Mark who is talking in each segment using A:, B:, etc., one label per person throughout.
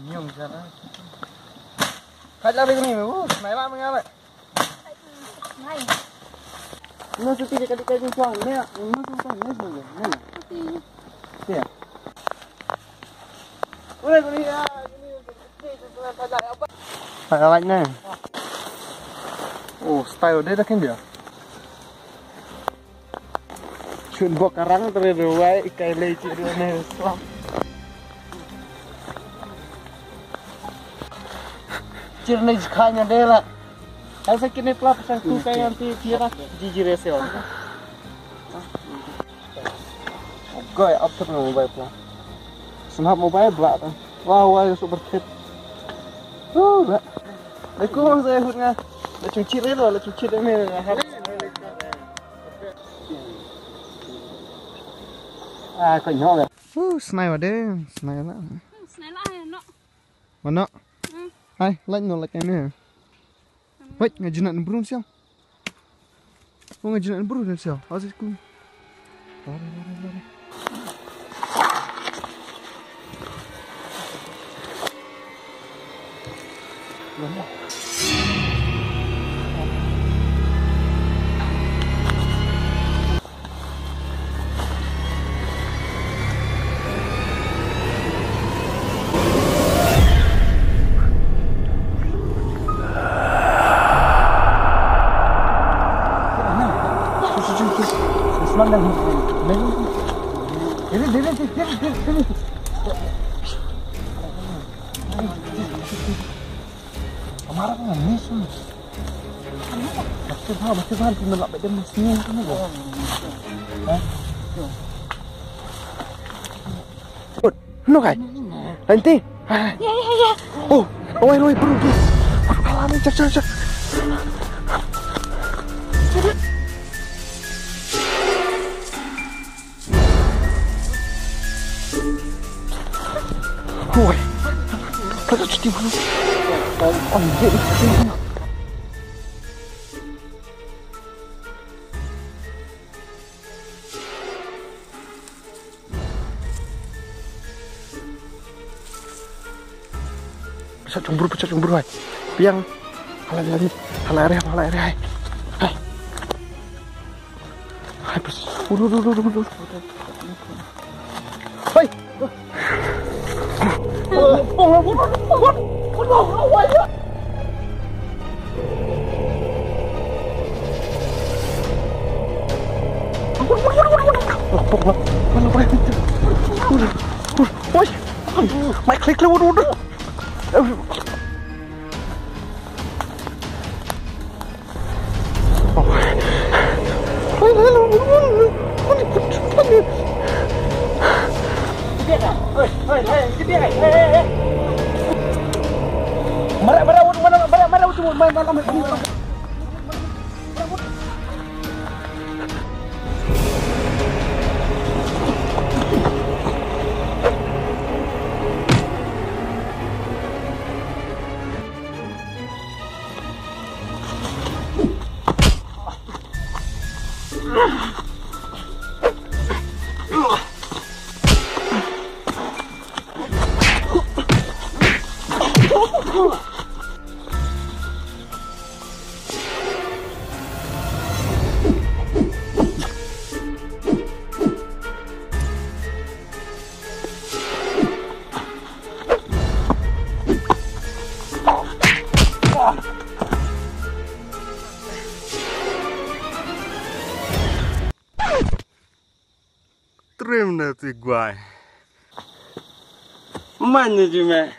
A: Nhung ra đó. Phải ra bên này mà, mày làm nghe vậy.
B: Này.
A: Nó sẽ tìm cái trong quang nè, nó trong quang nè rồi nè. Kìa. Ôi con đi ra, phải là lạnh nè. Oh, style đây là cái gì? Chuyện buộc cả răng từ rồi cái lấy chị đưa này xong. Ciri này khai nhà đây là anh sẽ kini pelap sang tu cái nanti kira jiji resel. Oke, update mobile pelap. Snap mobile belak tu. Wow, wow, super fit. Belak. Aku orang saya hutnya. Lah cuci ni lah cuci ni harus. À, còn nhỏ kìa. Snai vào đây, snai lại.
B: Snai lại nó.
A: Mà nó. Hai, lạnh nó là cái này. Wait, ngajinan burung siang. Oh, ngajinan burung siang. Asisku. Lari. Marah kan ni semua. Betul cuma nak baca mesin kan ni. No kai. Nanti.
B: Ya.
A: Oh, oi bro. Aduh, kalah ni cak. Oi. Pada cuti dulu. Anjir. Pecah cemburu hai. Piang. Halare. Hai. Hai, bos. Udah. Hai. Mày click lên udah. Trim nanti gua. Mana cuma?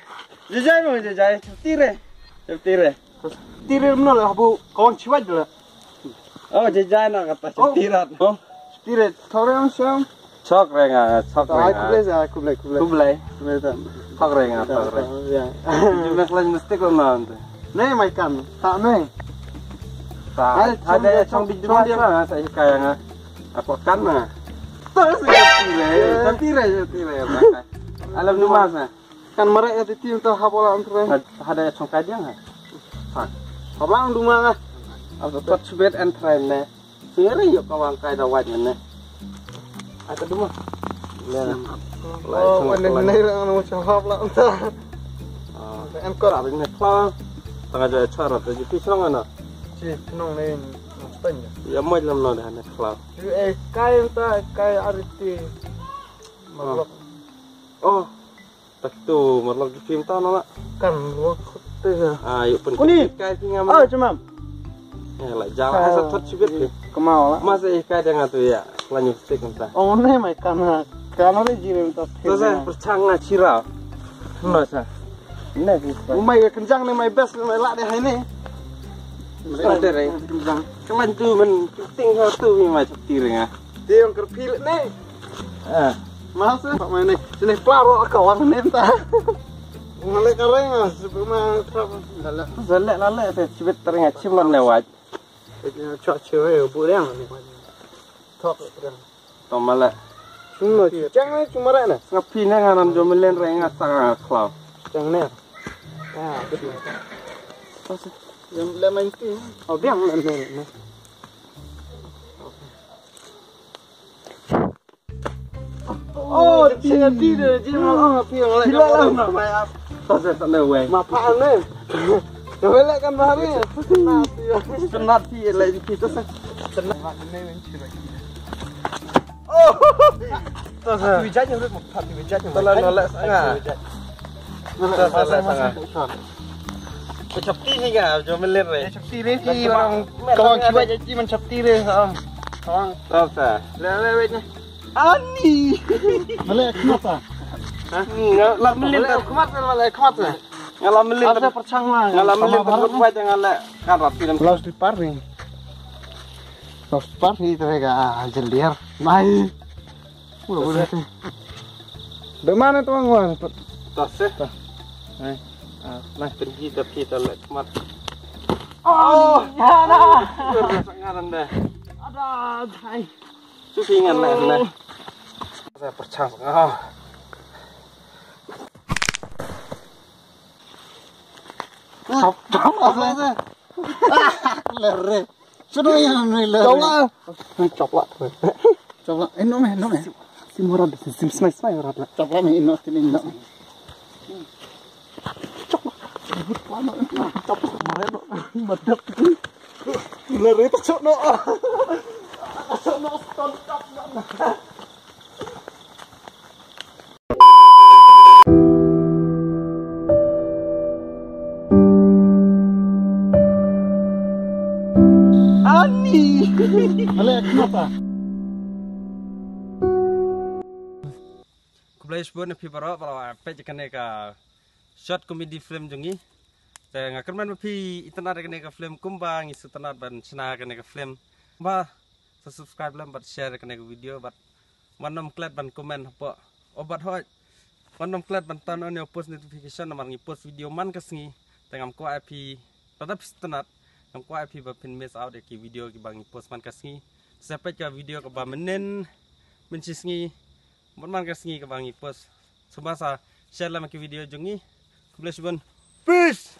A: Jajai, tire. Tire mana lah bu? Kawan ciwaj lah.
C: Oh, jajai nak kata tirat. Oh,
A: tire. Thorang siang.
C: Chok renga.
A: Kublai.
C: Thok renga.
A: Ya.
C: Cuma kelas mesti kau nanti.
A: Nih makan. Tak nih.
C: Ada yang di rumah dia lah. Saya kaya apa kan mah. Terus tire. Alam numas na.
A: Kan mereka di tim tu hapola antren.
C: Ada yang congkai dia nggak?
A: Hapola rumah lah.
C: Atau tot subet antren na. Siri yuk kawang kaya dawat mana. Ada dua.
A: Oh, pandai lah macam hapola antren. Engkau
C: Ada ni klau. Tengah jadi cara tu. Jadi serang mana?
A: sih nong lain tanya.
C: Ya mau dalam nol dah ni klau.
A: Kaya tak kaya arti. Malok
C: Oh. Tak tu merlok di film tahu nak.
A: kan waktu tu.
C: Yuk pun.
A: Kuni.
C: Kaya tinggal.
A: Oh cuma.
C: Ya lah jalan satu cibit ni.
A: Kemau lah.
C: Masa ikan dengan tu ya. Lanjut stick entah.
A: Oh ni mai karena ni jiran tak.
C: Terus saya percanga cirau. Masa.
A: Ini sih. Umai kencang ni mai best mai lak deh ini.
C: Ada ray. Kelan tu men tinggal tu ni macam tiring ah.
A: Dia yang kerpil ni. Masa pak main ni. Sini pelaro kawan ni entah. Ngalek kareng ah sebelum
C: Zalek tu cibit teringat ciblan lewat.
A: cuaca burang ni. Top burang.
C: Tomala.
A: Cuma jangan cuma rana.
C: Ngapi ni nganan jomelin rengat sangat klau.
A: Jangan ni. Betul. Yang lemon tu. Oh biang ni. Oh, dia tidak. Dia malah api yang lek.
C: Terus saya tak lewat.
A: Mapaan ni. Yang lek kan bahari.
C: Senat sih lagi itu sah.
A: Senat ni mencuri. Oh. Terus wijanya udah mau wijanya.
C: Telah nolak sangat. Terus nolak sangat. Cepti ni kan, jomelin re.
A: Cepti ni si orang kawan cuba jadi mencapti ni. Kawan.
C: Terus sah.
A: Lewatnya. Ani. Malay kenapa?
C: Ngalam melin tak
A: Kemat kan malay kemat lah.
C: ngalam melin.
A: Ada percang lah.
C: Ngalam melin berbuat jangan lek kan rapi dan
A: Laus di par ni. Laus di par ni terega jeliar. Mai. Boleh tu. Di mana tu orang?
C: terus sah. Nah pergi tapi tak lek kemat.
A: Oh, ada.
C: Sangat dah.
A: Ada. Hai.
C: Susingan lah. Saya percang.
A: Stop apa? Lere. Sudah yang ni lere.
C: Coklat.
A: Coba. No me. Si murad, si smai murad. Coba me ino sini ino. Coklat. Coklat murad. Madap. Lere tak cokno. Cokno stop. Ani. Malay kenapa?
C: Kublai sebut napi para apa jekan ka short comedy film jungi. Saya ngakan man napi internet kan ka film kumbang isu internet ban sena kan ka film. Ba subscribe lam bat share kan ka video bat manom klat ban komen apa obat hot. Manom klat ban tan on post notification namar ngi post video man kasngi tengam ko IP tetap internet. Yang kuat api berpin miss out ki video ki bangi post man kasngi sampai ke video ke bamenen mencisngi man kasngi ke bangi post semasa share lah ki video jungi kublai subun peace.